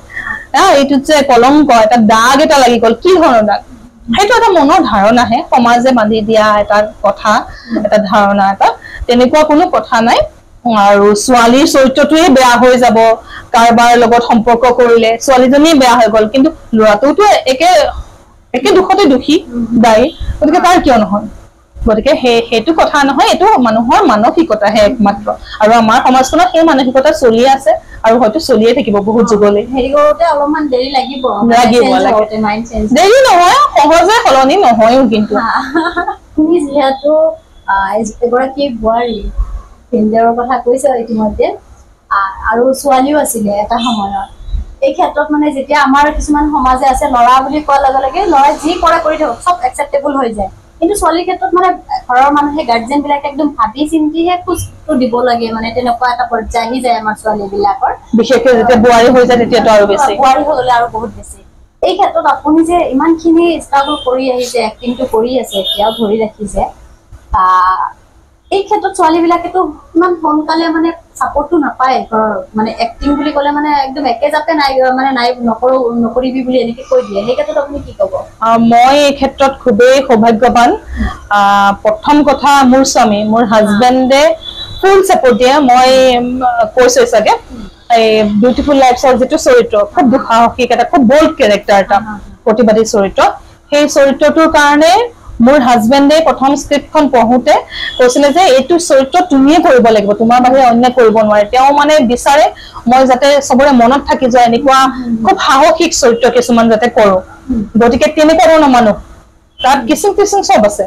A: এইটোত যে কলংক এটা দাগ এটা লাগি গ'ল কি ধৰণৰ দাগ সেইটো এটা মনৰ ধাৰণাহে সমাজে বান্ধি দিয়া এটা কথা এটা ধাৰণা এটা তেনেকুৱা কোনো কথা নাই আৰু ছোৱালীৰ চৰিত্ৰটোৱে বেয়া হৈ যাব কাৰবাৰ লগত সম্পৰ্ক কৰিলে ছোৱালীজনী বেয়া হৈ গ'ল কিন্তু ল'ৰাটোতো একে দুখতে দুখী দায়ী গতিকে তাৰ কিয় নহয় গতিকে সেইটো কথা নহয় এইটো মানুহৰ মানসিকতাহে একমাত্ৰ আৰু আমাৰ সমাজখনত সেই মানসিকতা চলি আছে আৰু হয়তো চলিয়ে থাকিব বহুত যুগলৈ
C: হেৰি কৰোতে অলপমান দেৰি লাগিব
A: দেৰি নহয় সহজে সলনি নহয়ও কিন্তু
C: তুমি যিহেতু এগৰাকী বোৱাৰী ভিনদেউৰ কথা কৈছে ইতিমধ্যে আৰু ছোৱালীও আছিলে এটা সময়ত এই ক্ষেত্ৰত মানে যেতিয়া আমাৰ কিছুমান সমাজে আছে ল'ৰা বুলি কোৱাৰ লগে লগে ল'ৰাই যি কৰে কৰি থাকক চব একচেপ্টেবল হৈ যায় কিন্তু ছোৱালীৰ ক্ষেত্ৰত মানে ঘৰৰ মানুহে গাৰ্জেন বিলাকে একদম ভাবি চিন্তিহে খোজটো দিব লাগে মানে তেনেকুৱা এটা পৰ্যায় আহি যায় আমাৰ ছোৱালী বিলাকৰ
A: বিশেষকৈ যেতিয়া বোৱাৰী হৈ যায় তেতিয়াতো আৰু বেছি
C: বোৱাৰী হ'লে আৰু বহুত বেছি এই ক্ষেত্ৰত আপুনি যে ইমানখিনি ষ্ট্ৰাগল কৰি আহিছে এক্টিংটো কৰি আছে এতিয়াও ধৰি ৰাখিছে এই ক্ষেত্ৰত ছোৱালী বিলাকেতো ইমান সোনকালে মানে সাপোৰ্টটো নাপায় ঘৰৰ মানে এক্টিং বুলি ক'লে মানে একদম একে জাপে নাই মানে নাই নকৰিবি বুলি এনেকে কৈ দিয়ে সেই ক্ষেত্ৰত আপুনি কি ক'ব
A: মই এই ক্ষেত্ৰত খুবেই সৌভাগ্যৱান প্ৰথম কথা মোৰ স্বামী মোৰ হাজবেণ্ডে ফুল সাপোৰ্ট দিয়ে মই কৈছো চাগে এই বিউটিফুল লাইফছৰ যেটো চৰিত্ৰ খুব দুঃসাহসিক এটা খুব বোল্ড ক্যাৰেক্টাৰ এটা প্ৰতিবাদী চৰিত্ৰ সেই চৰিত্ৰটোৰ কাৰণে মোৰ হাজবেণ্ডে প্ৰথম স্ক্ৰিপ্টখন পঢ়োতে কৈছিলে যে এইটো চৰিত্ৰ তুমিয়ে কৰিব লাগিব তোমাৰ বাহিৰে অন্য কৰিব নোৱাৰে তেওঁ মানে বিচাৰে মই যাতে সবৰে মনত থাকি যায় এনেকুৱা খুব সাহসিক চৰিত্ৰ কিছুমান যাতে কৰো গতিকে তেনেকুৱা ধৰণৰ মানুহ তাত কিচিং টিচিং চব আছে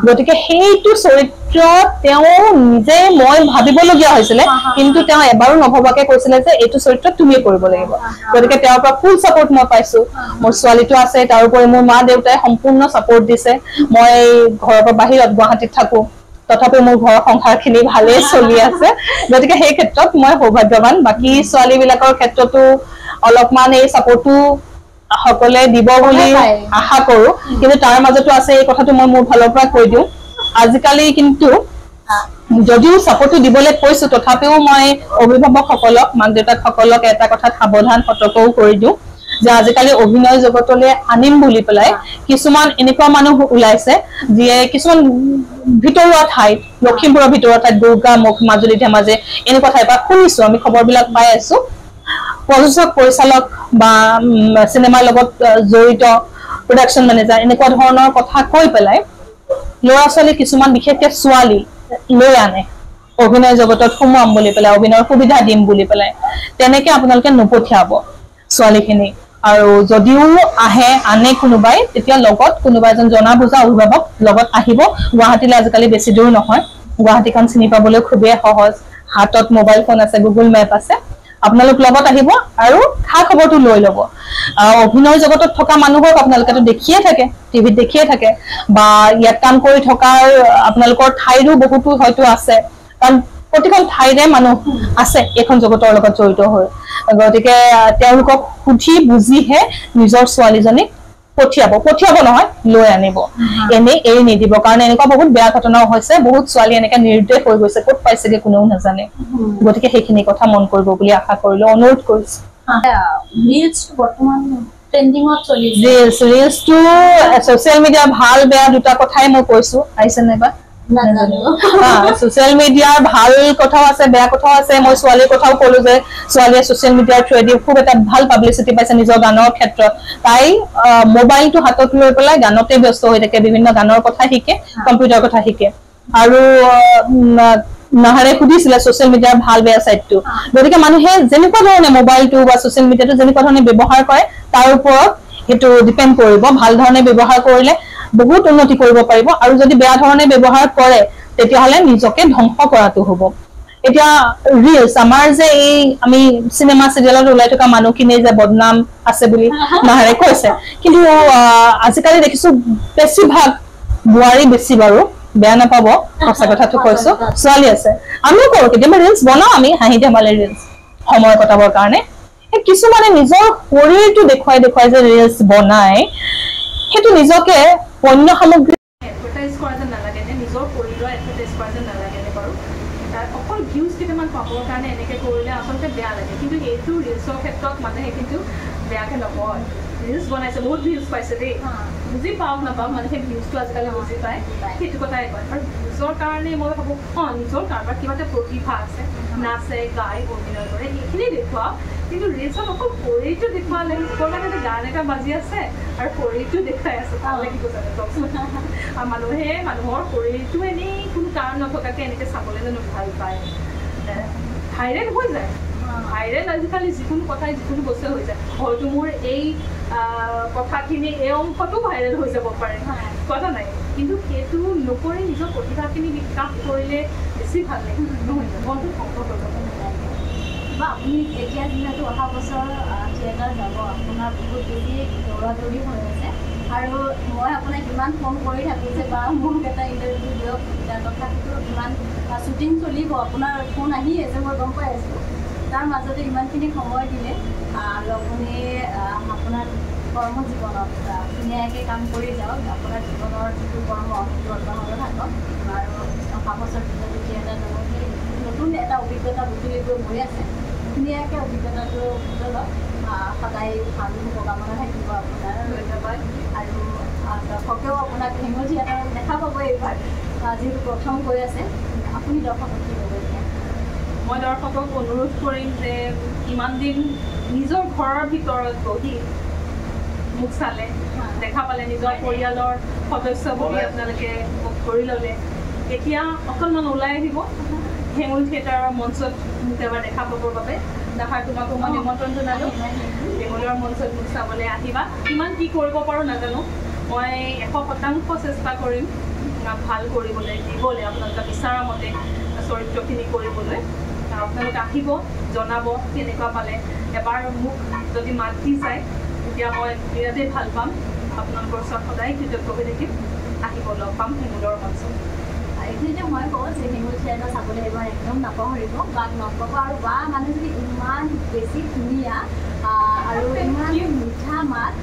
A: গতিকে সেইটো চৰিত্ৰ তেওঁ নিজে মই ভাবিবলগীয়া হৈছিলে কিন্তু তেওঁ এবাৰো নভবাকে কৈছিলে যে এইটো চৰিত্ৰ তুমিয়ে কৰিব লাগিব গতিকে তেওঁৰ পৰা ফুল সাপোৰ্ট মই পাইছো মোৰ ছোৱালীটো আছে তাৰ উপৰি মোৰ মা দেউতাই সম্পূৰ্ণ সাপোৰ্ট দিছে মই ঘৰৰ পৰা বাহিৰত গুৱাহাটীত থাকো তথাপি মোৰ ঘৰৰ সংসাৰখিনি ভালেই চলি আছে গতিকে সেই ক্ষেত্ৰত মই সৌভাগ্যৱান বাকি ছোৱালী বিলাকৰ ক্ষেত্ৰতো অলপমান এই সাপোৰ্টটো সকলে দিব বুলি আশা কৰো কিন্তু তাৰ মাজতো আছে এই কথাটো মই মোৰ ফালৰ পৰা কৈ দিওঁ আজিকালি কিন্তু যদিও সাপোৰ্টটো দিবলৈ কৈছো তথাপিও মই অভিভাৱকসকলক মাক দেউতাকসকলক এটা কথা সাৱধান সতৰ্কও কৰি দিওঁ যে আজিকালি অভিনয় জগতলৈ আনিম বুলি পেলাই কিছুমান এনেকুৱা মানুহ ওলাইছে যিয়ে কিছুমান ভিতৰুৱা ঠাইত লখিমপুৰৰ ভিতৰুৱা ঠাইত দুৰ্গামুখ মাজুলী ধেমাজি এনেকুৱা ঠাইৰ পৰা শুনিছো আমি খবৰবিলাক পাই আছো প্ৰযোজক পৰিচালক বা সিনেমাৰ লগত জড়িত প্ৰডাকশন মেনেজাৰ এনেকুৱা ধৰণৰ কথা কৈ পেলাই ল'ৰা ছোৱালী কিছুমান বিশেষকৈ ছোৱালী লৈ আনে অভিনয় জগতত সোমাম বুলি পেলাই অভিনয়ৰ সুবিধা দিম বুলি পেলাই তেনেকে আপোনালোকে নপঠিয়াব ছোৱালীখিনি আৰু যদিও আহে আনে কোনোবাই তেতিয়া লগত কোনোবা এজন জনা বুজা অভিভাৱক লগত আহিব গুৱাহাটীলৈ আজিকালি বেছি দূৰ নহয় গুৱাহাটীখন চিনি পাবলৈ খুবেই সহজ হাতত মোবাইল ফোন আছে গুগল মেপ আছে আপোনালোক লগত আহিব আৰু খা খবৰটো লৈ ল'ব অভিনয় জগতত থকা মানুহক আপোনালোকেতো দেখিয়ে থাকে টিভিত দেখিয়ে থাকে বা ইয়াত কাম কৰি থকাৰ আপোনালোকৰ ঠাইৰো বহুতো হয়তো আছে কাৰণ প্ৰতিখন ঠাইৰে মানুহ আছে এখন জগতৰ লগত জড়িত হৈ গতিকে তেওঁলোকক সুধি বুজিহে নিজৰ ছোৱালীজনীক পঠিয়াব নহয় লৈ আনিব এনে এৰি নিদিব কাৰণ এনেকুৱা বহুত বেয়া ঘটনাও হৈছে বহুত ছোৱালী এনেকে নিৰ্দেশ হৈ গৈছে ক'ত পাইছেগে কোনেও নাজানে গতিকে সেইখিনি কথা মন কৰিব বুলি আশা কৰিলো অনুৰোধ কৰিছো
C: ৰিলছ বৰ্তমান ট্ৰেন্ডিংত চলিছে
A: ৰিলছটো ছ'চিয়েল মিডিয়া ভাল বেয়া দুটা কথাই মই কৈছো আহিছে নাইবা ছ'চিয়েল মিডিয়াৰ ভাল কথাও আছে বেয়া কথাও আছে মই ছোৱালীৰ কথাও ক'লো যে ছোৱালীয়ে ছ'চিয়েল মিডিয়াৰ থ্ৰুৱেদি খুব এটা ভাল পাব্লিচিটি পাইছে নিজৰ গানৰ ক্ষেত্ৰত তাই মোবাইলটো হাতত লৈ পেলাই গানতে ব্যস্ত হৈ থাকে বিভিন্ন গানৰ কথা শিকে কম্পিউটাৰ কথা শিকে আৰু নাহাৰে সুধিছিলে ছ'চিয়েল মিডিয়াৰ ভাল বেয়া চাইডটো গতিকে মানুহে যেনেকুৱা ধৰণে মোবাইলটো বা ছ'চিয়েল মিডিয়াটো যেনেকুৱা ধৰণে ব্যৱহাৰ কৰে তাৰ ওপৰত সেইটো ডিপেণ্ড কৰিব ভাল ধৰণে ব্যৱহাৰ কৰিলে বহুত উন্নতি কৰিব পাৰিব আৰু যদি বেয়া ধৰণে ব্যৱহাৰ কৰে তেতিয়াহ'লে নিজকে ধ্বংস কৰাটো হ'ব এতিয়া ৰিলছ আমাৰ যে এই আমি চিনেমা চিৰিয়েলত ওলাই থকা মানুহখিনি যে বদনাম আছে বুলি নাহাৰে কৈছে কিন্তু আজিকালি দেখিছো বেছিভাগ বোৱাৰী বেছি বাৰু বেয়া নাপাব সঁচা কথাটো কৈছো ছোৱালী আছে আমিও কৰো কেতিয়াবা ৰিলছ বনাও আমি হাঁহি ধেমালি ৰিলছ সময় কটাবৰ কাৰণে কিছুমানে নিজৰ শৰীৰটো দেখুৱাই যে ৰিলছ বনাই সেইটো নিজকে পণ্য সামগ্ৰী
B: এডভাৰটাইজ কৰা যেন নালাগে নে নিজৰ শৰীৰৰ এডভাৰটাইজ কৰা যেন নালাগে নে বাৰু অকল ভিউজ কেইটামান পাবৰ কাৰণে এনেকৈ কৰিলে আচলতে বেয়া লাগে কিন্তু এইটো ৰিলছৰ ক্ষেত্ৰত মানুহে কিন্তু বেয়াকৈ নকয় ৰিলছ বনাইছে বহুত ভিউজ পাইছে দেই বুজি পাওক নাপাওক মানুহে ভিউজটো আজিকালি বুজি পায় সেইটো কথাই কয় আৰু ভিউজৰ কাৰণে মই ভাবোঁ নিজৰ কাৰোবাৰ কিবা এটা প্ৰতিভা আছে নাচে গাই অভিনয় কৰে সেইখিনি দেখুৱাওক কিন্তু ৰিলছত অকল শৰীৰটো দেখুৱালে ক'ৰবাত এটা গান এটা বাজি আছে আৰু শৰীৰটো দেখুৱাই আছে ভাল লাগিব জানো কওকচোন আৰু মানুহে মানুহৰ শৰীৰটো এনেই কোনো কাৰণ নথকাকৈ এনেকৈ চাবলৈ জানো ভাল পায় ভাইৰেল হৈ যায় ভাইৰেল আজিকালি যিকোনো কথাই যিকোনো বস্তুৱে হৈ যায় হয়তো মোৰ এই কথাখিনি এই অংশটো ভাইৰেল হৈ যাব পাৰে কথা নাই কিন্তু সেইটো নকৰি নিজৰ প্ৰতিভাখিনি বিকাশ কৰিলে বেছি ভাল লাগে নহয় মনটো ধ্বংস কৰিব
C: বা আপুনি এতিয়া যিহেতু অহা বছৰ থিয়েটাৰ যাব আপোনাৰ বহুত বেছি দৌৰা দৌৰি হৈ আছে আৰু মই আপোনাক কিমান ফোন কৰি থাকোঁ যে বা মোক এটা ইণ্টাৰভিউ দিয়ক তথাপিতো কিমান শ্বুটিং চলিব আপোনাৰ ফোন আহি আছে মই গম পাই আছোঁ তাৰ মাজতে ইমানখিনি সময় দিলে আৰু আপুনি আপোনাৰ কৰ্মজীৱনত ধুনীয়াকৈ কাম কৰি যাওক আপোনাৰ জীৱনৰ যিটো কৰ্ম সেইটো অব্যাহত থাকক আৰু অহা বছৰ যিহেতু থিয়েটাৰ যাব সেই নতুন এটা অভিজ্ঞতা বুটলি গৈ আছে ধুনীয়াকৈ অভিজ্ঞতাটো বুটলক সদায় ভাল শুভকামনা থাকিব আপোনাৰ ধন্যবাদ আৰু দৰ্শকেও আপোনাক হেঙু থিয়েটাৰত দেখা পাব এইবাৰ যিহেতু প্ৰথম গৈ আছে আপুনি দৰ্শকক কি ক'ব এতিয়া
B: মই দৰ্শকক অনুৰোধ কৰিম যে ইমান দিন নিজৰ ঘৰৰ ভিতৰত বহি মোক চালে দেখা পালে নিজৰ পৰিয়ালৰ সদস্য বুলি আপোনালোকে মোক কৰি ল'লে এতিয়া অকণমান ওলাই আহিব হেঙুল থিয়েটাৰৰ মঞ্চত মোক এবাৰ দেখা পাবৰ বাবে দেখাৰ তোমাকো মই নিমন্ত্ৰণ জনালোঁ হেঙুলৰ মঞ্চত মোক চাবলৈ আহিবা কিমান কি কৰিব পাৰোঁ নাজানো মই 100% চেষ্টা কৰিম ভাল কৰিবলৈ, দিবলৈ আপোনালোকে বিচৰা মতে চৰিত্ৰখিনি কৰিবলৈ। আপোনালোকে আহিব, জনাব কেনেকুৱা পালে। এবাৰ মোক যদি মাত দি যায় তেতিয়া মই বিৰাটেই ভাল পাম। আপোনালোকৰ ওচৰত সদায় কৃতজ্ঞ হৈ থাকিম। আহিব, লগ পাম শিমুলৰ মঞ্চত।
C: এইখিনিতে মই কওঁ যে শিমুল থিয়েটাৰ চাবলৈ এবাৰ একদম নাপাহৰিব, বাক নক'ব। আৰু বা মানুহজনী ইমান বেছি ধুনীয়া আৰু ইমান মিঠা মাত,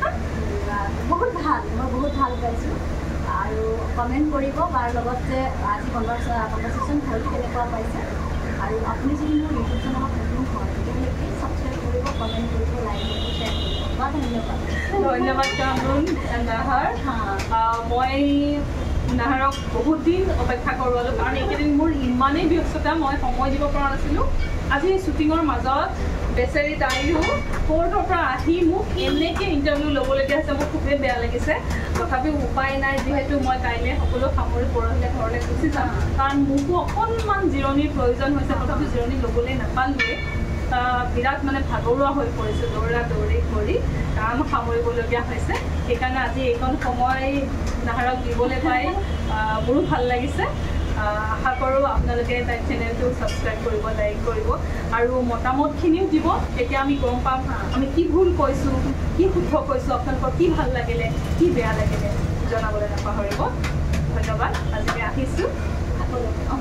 C: বহুত ভাল, মই বহুত ভাল পাইছোঁ। আৰু কমেণ্ট কৰিব বাৰ লগত যে আজি কনভাৰ্চেশ্যন হ'ল কেনেকুৱা পাইছে। আৰু আপুনি যদি মোৰ ইউটিউব চেনেলত নতুন হয় তেতিয়াহ'লে প্লিজ ছাবস্ক্ৰাইব কৰিব, কমেণ্ট কৰিব, লাইক কৰিব, শ্বেয়াৰ কৰিব। বা ধন্যবাদ।
B: ধন্যবাদ কামৰুন নাহাৰ। মই নাহাৰক বহুত দিন অপেক্ষা কৰোৱালোঁ, কাৰণ এইকেইদিন মোৰ ইমানেই ব্যস্ততা, মই সময় দিব পৰা নাছিলোঁ। আজি শ্বুটিঙৰ মাজত বেচেৰি তাইও কোৰ্টৰ পৰা আহি মোক এনেকৈ ইণ্টাৰভিউ ল'বলগীয়া হৈছে। মোৰ খুবেই বেয়া লাগিছে, তথাপিও উপায় নাই। যিহেতু মই কাইলৈ সকলো সামৰি পৰহিলৈ ঘৰলৈ গুচি যাম, কাৰণ মোকো অকণমান জিৰণিৰ প্ৰয়োজন হৈছে। তথাপিও জিৰণি ল'বলৈ নাপালোঁৱেই। বিৰাট মানে ভাগৰুৱা হৈ পৰিছোঁ, দৌৰা দৌৰি কৰি কাম সামৰিবলগীয়া হৈছে। সেইকাৰণে আজি এইকণ সময় নাহাৰক দিবলৈ পাই মোৰো ভাল লাগিছে। আশা কৰোঁ আপোনালোকে তাইৰ চেনেলটো ছাবস্ক্ৰাইব কৰিব, লাইক কৰিব আৰু মতামতখিনিও দিব। তেতিয়া আমি গম পাম আমি কি ভুল কৈছোঁ, কি শুদ্ধ কৈছোঁ, আপোনালোকৰ কি ভাল লাগিলে, কি বেয়া লাগিলে জনাবলৈ নাপাহৰিব। ধন্যবাদ। আজিলৈ আহিছোঁ, আকৌ লগ পাম।